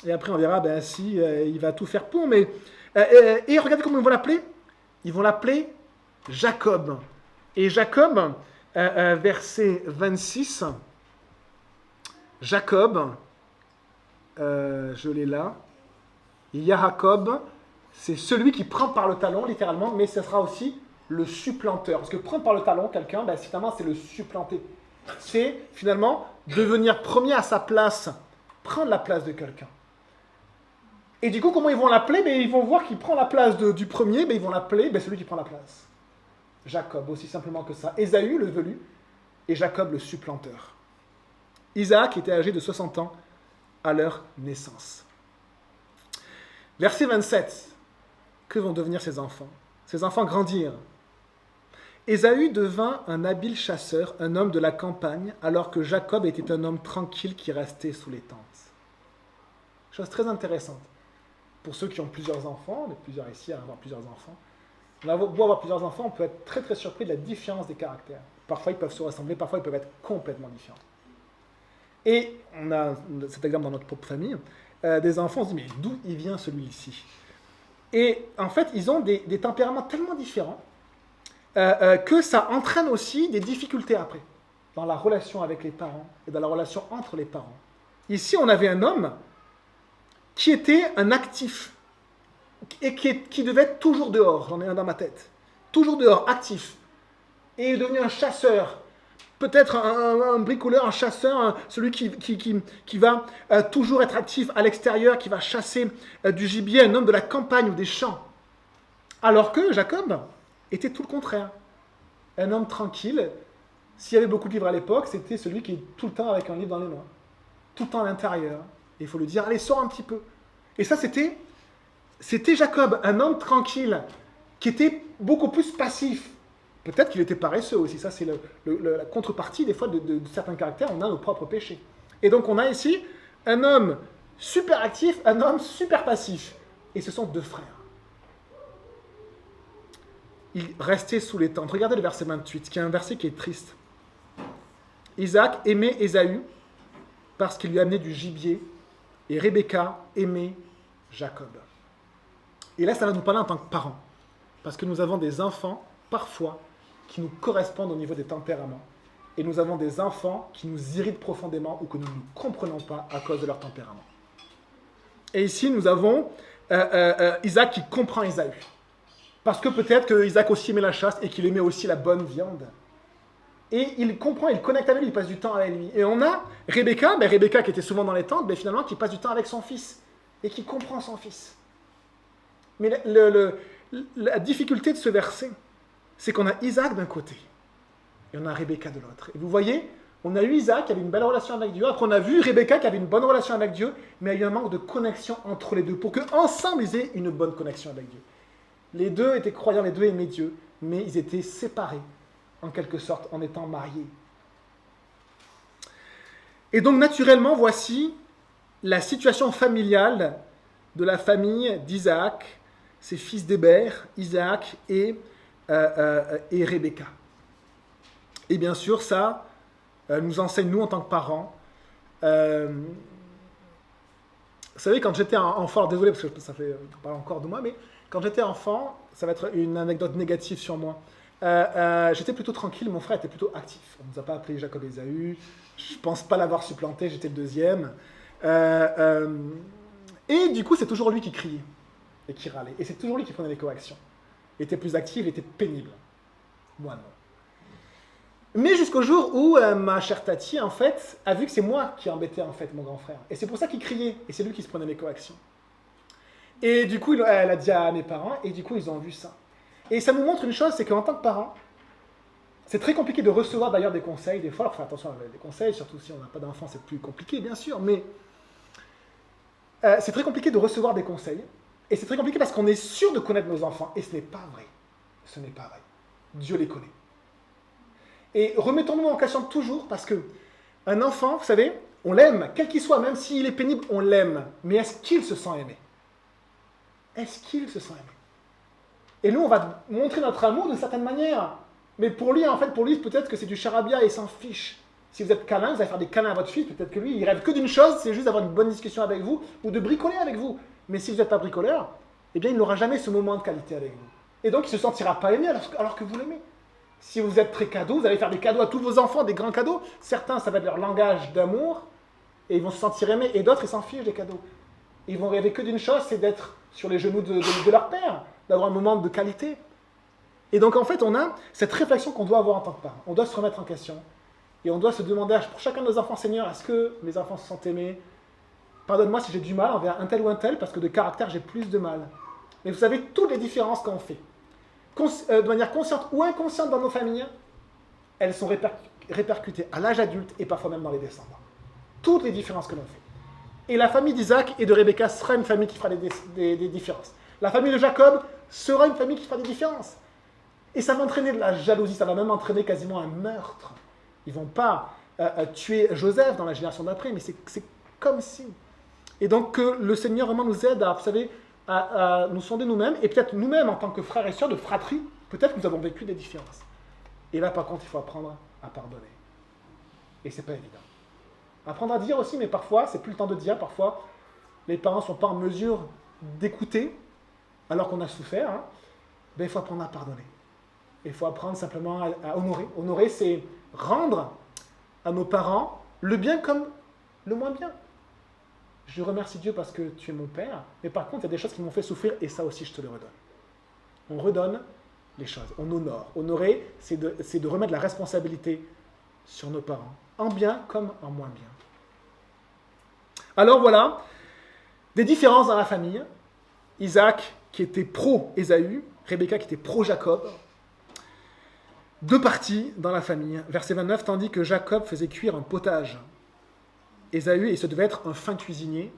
Et après, on verra, ben si, il va tout faire pour, mais... et regardez comment ils vont l'appeler. Ils vont l'appeler Jacob. Et Jacob, verset 26, Jacob, je l'ai là, Yahakob, c'est celui qui prend par le talon, littéralement, mais ce sera aussi le supplanteur. Parce que prendre par le talon quelqu'un, ben, finalement, c'est le supplanter. C'est, finalement, devenir premier à sa place, prendre la place de quelqu'un. Et du coup, comment ils vont l'appeler? Ben, ils vont voir qu'il prend la place du premier, ben, ils vont l'appeler celui qui prend la place. Jacob, aussi simplement que ça. Ésaü, le velu, et Jacob, le supplanteur. Isaac était âgé de 60 ans à leur naissance. Verset 27. Que vont devenir ces enfants? Ces enfants grandirent. Ésaü devint un habile chasseur, un homme de la campagne, alors que Jacob était un homme tranquille qui restait sous les tentes. Chose très intéressante. Pour ceux qui ont plusieurs enfants, on est plusieurs ici à avoir plusieurs enfants, on a beau avoir plusieurs enfants, on peut être très très surpris de la différence des caractères. Parfois ils peuvent se ressembler, parfois ils peuvent être complètement différents. Et on a cet exemple dans notre propre famille, des enfants, on se dit mais d'où il vient celui-ci? Et en fait ils ont des tempéraments tellement différents que ça entraîne aussi des difficultés après, dans la relation avec les parents et dans la relation entre les parents. Ici on avait un homme qui était un actif et qui devait être toujours dehors, j'en ai un dans ma tête, toujours dehors, actif, et il est devenu un chasseur, peut-être un bricoleur, un chasseur, celui qui va toujours être actif à l'extérieur, qui va chasser du gibier, un homme de la campagne ou des champs. Alors que Jacob était tout le contraire, un homme tranquille. S'il y avait beaucoup de livres à l'époque, c'était celui qui est tout le temps avec un livre dans les mains, tout le temps à l'intérieur. Et il faut lui dire, allez, sors un petit peu. Et ça, c'était Jacob, un homme tranquille, qui était beaucoup plus passif. Peut-être qu'il était paresseux aussi. Ça, c'est la contrepartie, des fois, de certains caractères. On a nos propres péchés. Et donc, on a ici un homme super actif, un homme super passif. Et ce sont deux frères. Ils restaient sous les tentes. Regardez le verset 28, qui est un verset qui est triste. Isaac aimait Ésaü parce qu'il lui amenait du gibier, et Rebecca aimait Jacob. Et là, ça va nous parler en tant que parents. Parce que nous avons des enfants, parfois, qui nous correspondent au niveau des tempéraments. Et nous avons des enfants qui nous irritent profondément ou que nous ne comprenons pas à cause de leur tempérament. Et ici, nous avons Isaac qui comprend Ésaü. Parce que peut-être que Isaac aussi aimait la chasse et qu'il aimait aussi la bonne viande. Et il comprend, il connecte avec lui, il passe du temps avec lui. Et on a Rebecca, Rebecca qui était souvent dans les tentes, finalement qui passe du temps avec son fils et qui comprend son fils. Mais la difficulté de ce verset, c'est qu'on a Isaac d'un côté et on a Rebecca de l'autre. Et vous voyez, on a eu Isaac qui avait une belle relation avec Dieu, après on a vu Rebecca qui avait une bonne relation avec Dieu, mais il y a eu un manque de connexion entre les deux, pour qu'ensemble ils aient une bonne connexion avec Dieu. Les deux étaient croyants, les deux aimaient Dieu, mais ils étaient séparés, en quelque sorte, en étant mariés. Et donc, naturellement, voici la situation familiale de la famille d'Isaac, ses fils d'Héber, Isaac et Rebecca. Et bien sûr, ça nous enseigne, nous, en tant que parents. Vous savez, quand j'étais enfant, désolé parce que ça fait pas encore de moi, mais quand j'étais enfant, ça va être une anecdote négative sur moi. J'étais plutôt tranquille, mon frère était plutôt actif. On ne nous a pas appelé Jacob et Ésaü, je ne pense pas l'avoir supplanté, j'étais le deuxième. Et du coup, c'est toujours lui qui criait et qui râlait. Et c'est toujours lui qui prenait les corrections. Il était plus actif, il était pénible. Moi, non. Mais jusqu'au jour où ma chère Tati, en fait, a vu que c'est moi qui embêtais, en fait, mon grand frère. Et c'est pour ça qu'il criait, et c'est lui qui se prenait les corrections. Et du coup, elle a dit à mes parents, et du coup, ils ont vu ça. Et ça nous montre une chose, c'est qu'en tant que parents, c'est très compliqué de recevoir d'ailleurs des conseils, des fois, alors faire attention avec les conseils, surtout si on n'a pas d'enfants, c'est plus compliqué, bien sûr, mais c'est très compliqué de recevoir des conseils, et c'est très compliqué parce qu'on est sûr de connaître nos enfants, et ce n'est pas vrai. Ce n'est pas vrai. Dieu les connaît. Et remettons-nous en question toujours, parce que un enfant, vous savez, on l'aime, quel qu'il soit, même s'il est pénible, on l'aime. Mais est-ce qu'il se sent aimé? Est-ce qu'il se sent aimé? Et nous, on va montrer notre amour d'une certaine manière. Mais pour lui, en fait, peut-être que c'est du charabia et il s'en fiche. Si vous êtes câlin, vous allez faire des câlins à votre fils, peut-être que lui, il rêve que d'une chose, c'est juste d'avoir une bonne discussion avec vous ou de bricoler avec vous. Mais si vous n'êtes pas bricoleur, eh bien, il n'aura jamais ce moment de qualité avec vous. Et donc, il ne se sentira pas aimé alors que vous l'aimez. Si vous êtes très cadeau, vous allez faire des cadeaux à tous vos enfants, des grands cadeaux. Certains, ça va être leur langage d'amour, et ils vont se sentir aimés. Et d'autres, ils s'en fichent des cadeaux. Ils vont rêver que d'une chose, c'est d'être sur les genoux de leur père, d'avoir un moment de qualité. Et donc, en fait, on a cette réflexion qu'on doit avoir en tant que parent. On doit se remettre en question. Et on doit se demander, pour chacun de nos enfants, Seigneur, est-ce que mes enfants se sentent aimés? Pardonne-moi si j'ai du mal envers un tel ou un tel, parce que de caractère, j'ai plus de mal. Mais vous savez, toutes les différences qu'on fait, de manière consciente ou inconsciente dans nos familles, elles sont répercutées à l'âge adulte et parfois même dans les descendants. Toutes les différences que l'on fait. Et la famille d'Isaac et de Rebecca sera une famille qui fera des différences. La famille de Jacob sera une famille qui fera des différences. Et ça va entraîner de la jalousie, ça va même entraîner quasiment un meurtre. Ils ne vont pas tuer Joseph dans la génération d'après, mais c'est comme si. Et donc que le Seigneur vraiment nous aide à, vous savez, à nous sonder nous-mêmes, et peut-être nous-mêmes en tant que frères et sœurs de fratrie, peut-être que nous avons vécu des différences. Et là, par contre, il faut apprendre à pardonner. Et c'est pas évident. Apprendre à dire aussi, mais parfois, c'est plus le temps de dire, parfois, les parents ne sont pas en mesure d'écouter, alors qu'on a souffert, hein. Ben, il faut apprendre à pardonner. Il faut apprendre simplement à honorer. Honorer, c'est rendre à nos parents le bien comme le moins bien. Je remercie Dieu parce que tu es mon père, mais par contre, il y a des choses qui m'ont fait souffrir et ça aussi, je te le redonne. On redonne les choses, on honore. Honorer, c'est de remettre la responsabilité sur nos parents, en bien comme en moins bien. Alors voilà, des différences dans la famille. Isaac qui était pro-Ésaü, Rebecca qui était pro-Jacob. Deux parties dans la famille. Verset 29, tandis que Jacob faisait cuire un potage. Ésaü, et ce devait être un fin cuisinier.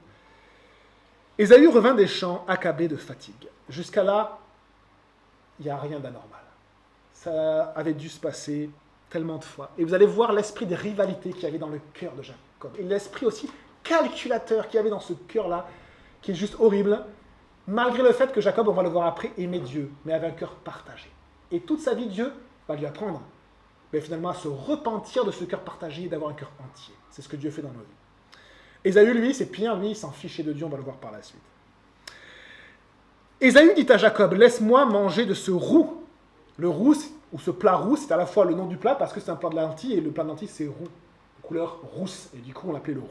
Ésaü revint des champs accablé de fatigue. Jusqu'à là, il n'y a rien d'anormal. Ça avait dû se passer tellement de fois. Et vous allez voir l'esprit de rivalité qu'il y avait dans le cœur de Jacob. Et l'esprit aussi calculateur qu'il y avait dans ce cœur-là, qui est juste horrible, malgré le fait que Jacob, on va le voir après, aimait Dieu, mais avait un cœur partagé. Et toute sa vie, Dieu va lui apprendre, mais finalement, à se repentir de ce cœur partagé et d'avoir un cœur entier. C'est ce que Dieu fait dans nos vies. Ésaü, lui, c'est pire, lui, il s'en fichait de Dieu, on va le voir par la suite. Ésaü dit à Jacob, laisse-moi manger de ce roux. Le roux, ou ce plat roux, c'est à la fois le nom du plat, parce que c'est un plat de lentilles, et le plat de lentilles, c'est roux, couleur rousse, et du coup, on l'appelait le roux.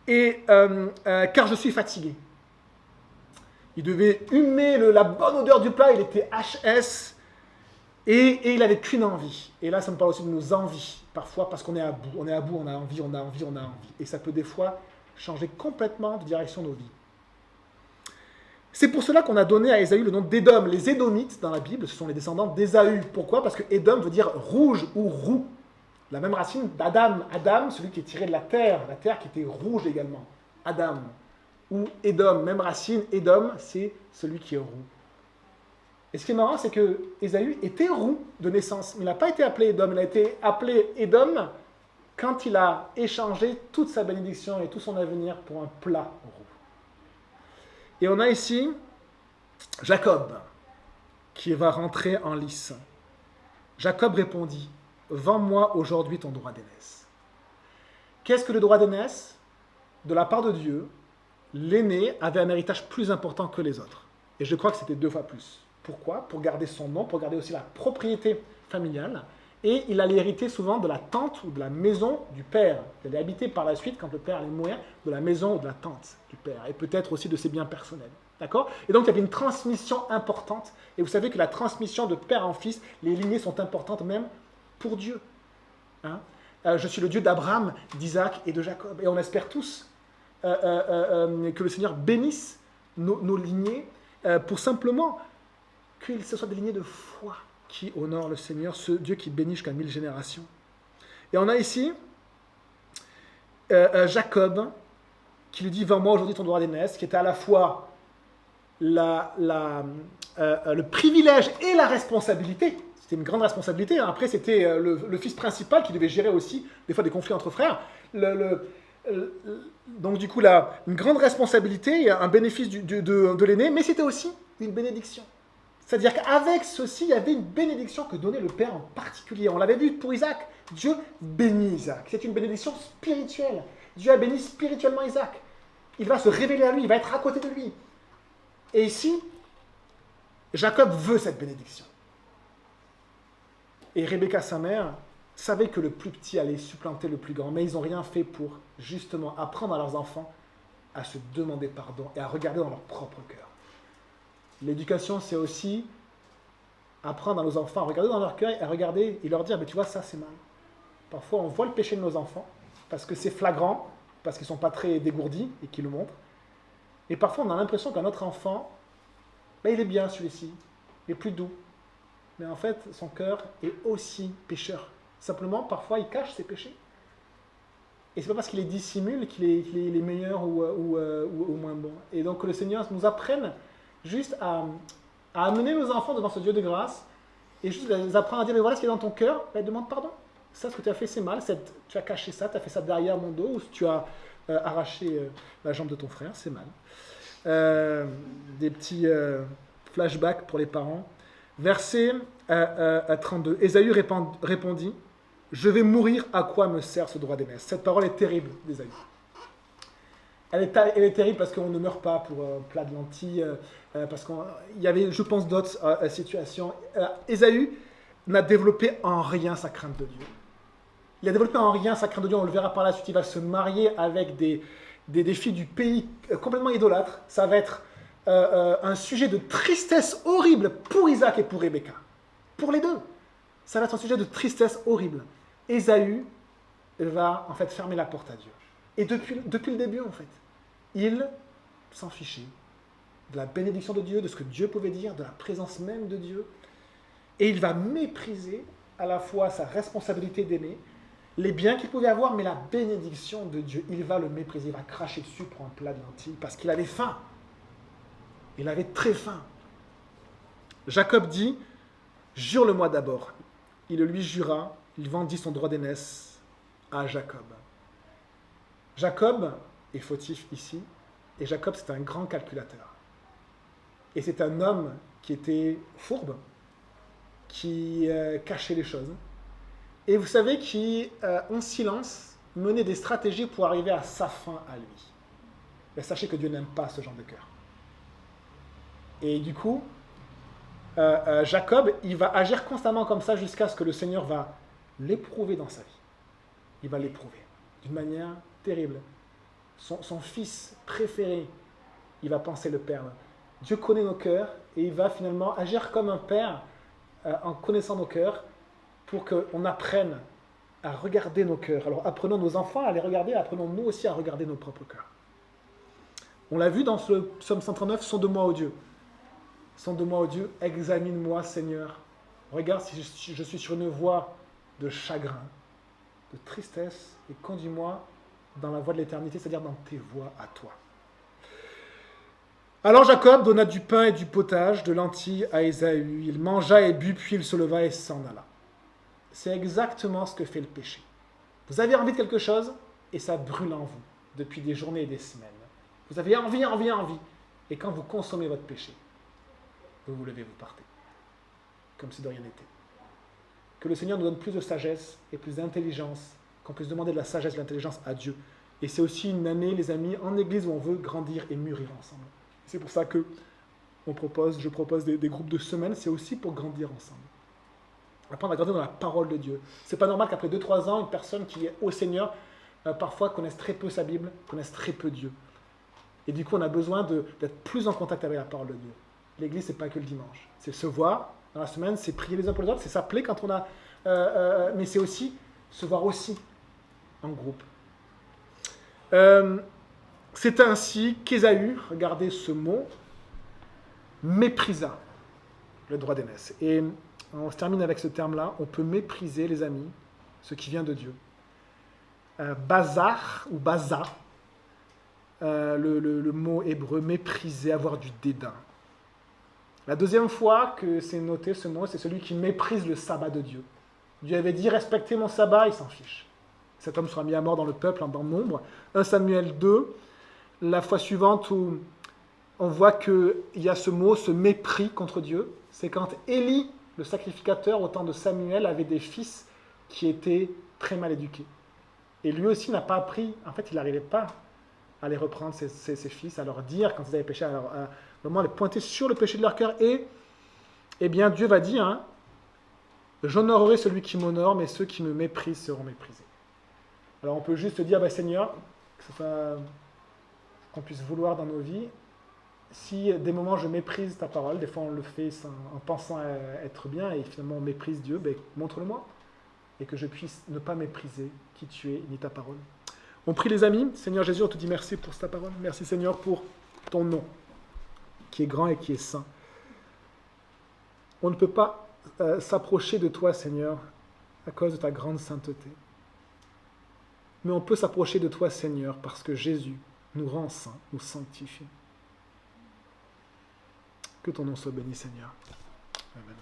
Et car je suis fatigué. Il devait humer la bonne odeur du plat, il était HS, et il n'avait qu'une envie. Et là, ça me parle aussi de nos envies, parfois, parce qu'on est à bout, on a envie. Et ça peut des fois changer complètement de direction nos vies. C'est pour cela qu'on a donné à Ésaü le nom d'Édom. Les Édomites, dans la Bible, ce sont les descendants d'Ésaü. Pourquoi? Parce que Édom veut dire rouge ou roux. La même racine d'Adam. Adam, celui qui est tiré de la terre qui était rouge également. Adam. Ou Édom, même racine. Édom, c'est celui qui est roux. Et ce qui est marrant, c'est que Ésaü était roux de naissance. Mais il n'a pas été appelé Édom. Il a été appelé Édom quand il a échangé toute sa bénédiction et tout son avenir pour un plat roux. Et on a ici Jacob qui va rentrer en lice. Jacob répondit, « Vends-moi aujourd'hui ton droit d'aînesse. » Qu'est-ce que le droit d'aînesse? De la part de Dieu, l'aîné avait un héritage plus important que les autres. Et je crois que c'était 2 fois plus. Pourquoi? Pour garder son nom, pour garder aussi la propriété familiale. Et il allait hériter souvent de la tente ou de la maison du père. Il allait habiter par la suite, quand le père allait mourir, de la maison ou de la tente du père. Et peut-être aussi de ses biens personnels. D'accord? Et donc il y avait une transmission importante. Et vous savez que la transmission de père en fils, les lignées sont importantes même pour Dieu. Hein? Je suis le Dieu d'Abraham, d'Isaac et de Jacob. Et on espère tous que le Seigneur bénisse nos lignées pour simplement que ce soit des lignées de foi qui honorent le Seigneur, ce Dieu qui bénit jusqu'à 1000 générations. Et on a ici Jacob qui lui dit « Vends-moi aujourd'hui ton droit d'aînesse », qui était à la fois le privilège et la responsabilité. C'était une grande responsabilité. Après, c'était le fils principal qui devait gérer aussi, des fois, des conflits entre frères. Donc, du coup, là, une grande responsabilité, un bénéfice de l'aîné, mais c'était aussi une bénédiction. C'est-à-dire qu'avec ceci, il y avait une bénédiction que donnait le Père en particulier. On l'avait vu pour Isaac. Dieu bénit Isaac. C'est une bénédiction spirituelle. Dieu a béni spirituellement Isaac. Il va se révéler à lui, il va être à côté de lui. Et ici, Jacob veut cette bénédiction. Et Rebecca, sa mère, savait que le plus petit allait supplanter le plus grand, mais ils n'ont rien fait pour justement apprendre à leurs enfants à se demander pardon et à regarder dans leur propre cœur. L'éducation, c'est aussi apprendre à nos enfants à regarder dans leur cœur et à regarder et leur dire, mais tu vois, ça c'est mal. Parfois, on voit le péché de nos enfants parce que c'est flagrant, parce qu'ils ne sont pas très dégourdis et qu'ils le montrent. Et parfois, on a l'impression qu'un autre enfant, ben, il est bien celui-ci, il est plus doux. Mais en fait, son cœur est aussi pécheur. Simplement, parfois, il cache ses péchés. Et c'est pas parce qu'il les dissimule qu'il est meilleur ou moins bon. Et donc, que le Seigneur nous apprenne juste à amener nos enfants devant ce Dieu de grâce et juste les apprendre à dire, mais voilà ce qui est dans ton cœur, ben, demande pardon. Ça, ce que tu as fait, c'est mal. Tu as caché ça, tu as fait ça derrière mon dos, ou tu as arraché la jambe de ton frère, c'est mal. Des petits flashbacks pour les parents. Verset 32. Ésaü répondit, je vais mourir, à quoi me sert ce droit d'aînesse? Cette parole est terrible d'Ésaü. Elle est terrible parce qu'on ne meurt pas pour un plat de lentilles, parce qu'il y avait, je pense, d'autres situations. Ésaü n'a développé en rien sa crainte de Dieu. Il a développé en rien sa crainte de Dieu, on le verra par la suite, il va se marier avec des filles du pays complètement idolâtres. Ça va être un sujet de tristesse horrible pour Isaac et pour Rebecca. Pour les deux. Ça va être un sujet de tristesse horrible. Ésaü va en fait fermer la porte à Dieu. Et depuis le début, en fait, il s'en fichait de la bénédiction de Dieu, de ce que Dieu pouvait dire, de la présence même de Dieu. Et il va mépriser à la fois sa responsabilité d'aimer, les biens qu'il pouvait avoir, mais la bénédiction de Dieu. Il va le mépriser, il va cracher dessus pour un plat de lentilles parce qu'il avait faim. Il avait très faim. Jacob dit, jure-le-moi d'abord. Il le lui jura, il vendit son droit d'aînesse à Jacob. Jacob est fautif ici, et Jacob c'est un grand calculateur. Et c'est un homme qui était fourbe, qui cachait les choses. Et vous savez qui, en silence, menait des stratégies pour arriver à sa fin à lui. Mais sachez que Dieu n'aime pas ce genre de cœur. Et du coup, Jacob, il va agir constamment comme ça jusqu'à ce que le Seigneur va l'éprouver dans sa vie. Il va l'éprouver d'une manière terrible. Son fils préféré, il va penser le perdre. Dieu connaît nos cœurs et il va finalement agir comme un père en connaissant nos cœurs pour qu'on apprenne à regarder nos cœurs. Alors apprenons nos enfants à les regarder, apprenons nous aussi à regarder nos propres cœurs. On l'a vu dans ce psaume 139, sonde-moi, ô Dieu. Sonde-moi, ô Dieu, examine-moi, Seigneur. Regarde si je suis sur une voie de chagrin, de tristesse, et conduis-moi dans la voie de l'éternité, c'est-à-dire dans tes voies à toi. Alors Jacob donna du pain et du potage, de lentilles à Ésaü. Il mangea et but, puis il se leva et s'en alla. C'est exactement ce que fait le péché. Vous avez envie de quelque chose, et ça brûle en vous, depuis des journées et des semaines. Vous avez envie, et quand vous consommez votre péché, vous vous levez, vous partez, comme si de rien n'était. Que le Seigneur nous donne plus de sagesse et plus d'intelligence, qu'on puisse demander de la sagesse et de l'intelligence à Dieu. Et c'est aussi une année, les amis, en église où on veut grandir et mûrir ensemble. C'est pour ça que je propose des groupes de semaines, c'est aussi pour grandir ensemble. Apprendre à grandir dans la parole de Dieu. C'est pas normal qu'après 2-3 ans, une personne qui est au Seigneur, parfois connaisse très peu sa Bible, connaisse très peu Dieu. Et du coup, on a besoin d'être plus en contact avec la parole de Dieu. L'église, c'est pas que le dimanche. C'est se voir dans la semaine, c'est prier les uns pour les autres, c'est s'appeler quand on a... mais c'est aussi se voir aussi en groupe. C'est ainsi qu'Ésaü, regardez ce mot, méprisa le droit d'aînesse. Et on se termine avec ce terme-là. On peut mépriser, les amis, ce qui vient de Dieu. Bazar ou baza, le mot hébreu, mépriser, avoir du dédain. La deuxième fois que c'est noté ce mot, c'est celui qui méprise le sabbat de Dieu. Dieu avait dit respectez mon sabbat, il s'en fiche. Cet homme sera mis à mort dans le peuple, dans le nombre. 1 Samuel 2, la fois suivante où on voit qu'il y a ce mot, ce mépris contre Dieu, c'est quand Élie, le sacrificateur au temps de Samuel, avait des fils qui étaient très mal éduqués. Et lui aussi n'a pas appris, en fait il n'arrivait pas à les reprendre, ses fils, à leur dire quand ils avaient péché, à vraiment les pointer sur le péché de leur cœur. Et eh bien Dieu va dire, hein, j'honorerai celui qui m'honore, mais ceux qui me méprisent seront méprisés. Alors on peut juste dire, bah, Seigneur, que ce soit qu'on puisse vouloir dans nos vies, si des moments je méprise ta parole, des fois on le fait en pensant être bien et finalement on méprise Dieu, ben, montre-le-moi. Et que je puisse ne pas mépriser qui tu es ni ta parole. On prie les amis. Seigneur Jésus, on te dit merci pour ta parole. Merci Seigneur pour ton nom, qui est grand et qui est saint. On ne peut pas s'approcher de toi, Seigneur, à cause de ta grande sainteté. Mais on peut s'approcher de toi, Seigneur, parce que Jésus nous rend saints, nous sanctifie. Que ton nom soit béni, Seigneur. Amen.